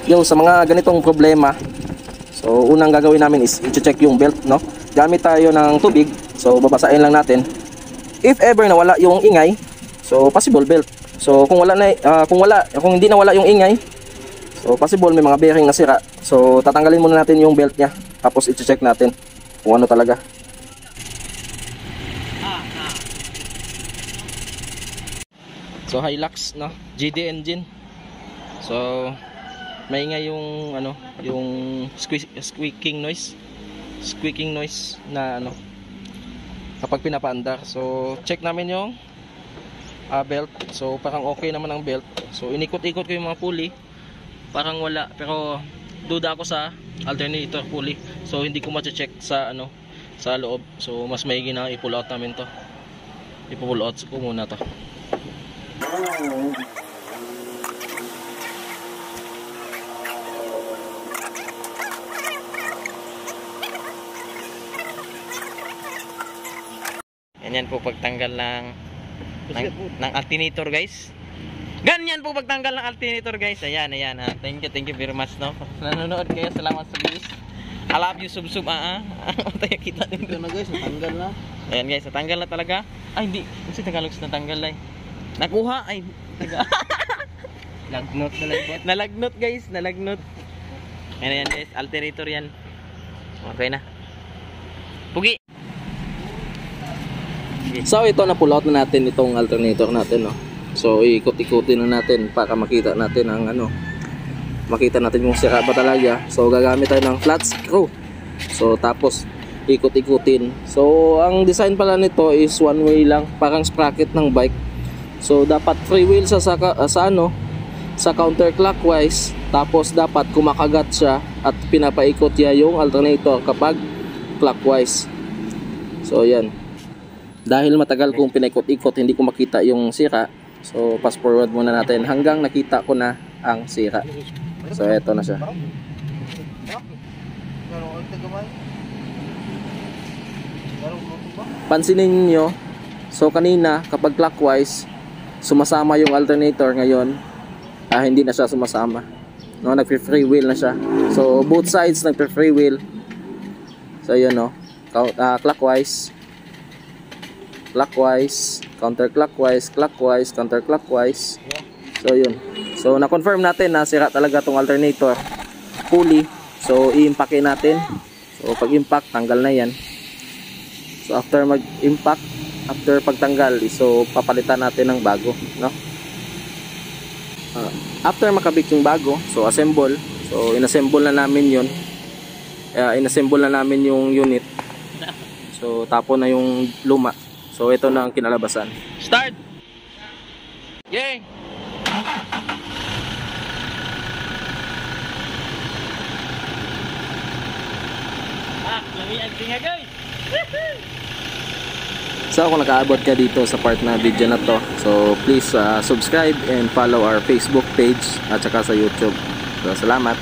Yo, sa mga ganitong problema, so unang gagawin namin is i-check yung belt, no? Gamit tayo ng tubig, so babasahin lang natin. If ever nawala yung ingay, so possible belt. So kung hindi nawala yung ingay, so possible may mga bearing na sira. So tatanggalin muna natin yung belt niya, tapos i-check natin kung ano talaga. So Hilux, no? GD engine. So maingay yung yung squeaking noise na kapag pinapaandar. So check namin yung belt. So parang okay naman ang belt. So inikot-ikot ko yung mga pulley, parang wala, pero duda ako sa alternator pulley. So hindi ko ma-check sa sa loob. So mas maigi na i-pull out namin to. I-pull out ko muna to. Ganyan po pagtanggal ng alternator, guys. Ganyan po pagtanggal ng alternator, guys. Ayan. Thank you very much, no. Nanonood kayo, salamat sa views. I love you, sub. Tayo kita din na, guys, natanggal na. Ayan, guys, natanggal na talaga. Ay, hindi. Kasi Tagalog sa natanggal ay. Nakuha ay. Lagnot na lang. Nalagnot, guys, nalagnot. Ayan, guys, alternator yan. Okay na. Pugi. So ito, na-pull out na natin itong alternator natin, no. So ikot-ikutin na natin para makita natin ang makita natin kung sira ba talaga. So gagamit tayo ng flat screw. So tapos ikot-ikutin. So ang design pala nito is one way lang, parang sprocket ng bike. So dapat free wheel sa counterclockwise, tapos dapat kumakagat siya at pinapaikot niya yung alternator kapag clockwise. So yan. Dahil matagal kong pinaikot-ikot, hindi ko makita yung sira. So fast forward muna natin hanggang nakita ko na ang sira. So eto na siya. Pansinin niyo, so kanina kapag clockwise sumasama yung alternator, ngayon hindi na siya sumasama, no, nagpe-free wheel na siya. So both sides nagpe-free wheel. So yun, no, clockwise, counterclockwise, clockwise, counterclockwise. So yun. So na-confirm natin na sira talaga tong alternator pulley. So i-impactin natin. So pag impact, tanggal na yan. So after mag-impact, after pagtanggal, so papalitan natin ng bago, no? After makabit yung bago, so assemble. So inassemble na namin yun. Inassemble na namin yung unit. So tapon na yung luma. So ito na ang kinalabasan. Start! Yay! Lamiag nga, guys! So kung nakaabot ka dito sa part na video na to, so please subscribe and follow our Facebook page at saka sa YouTube. So salamat!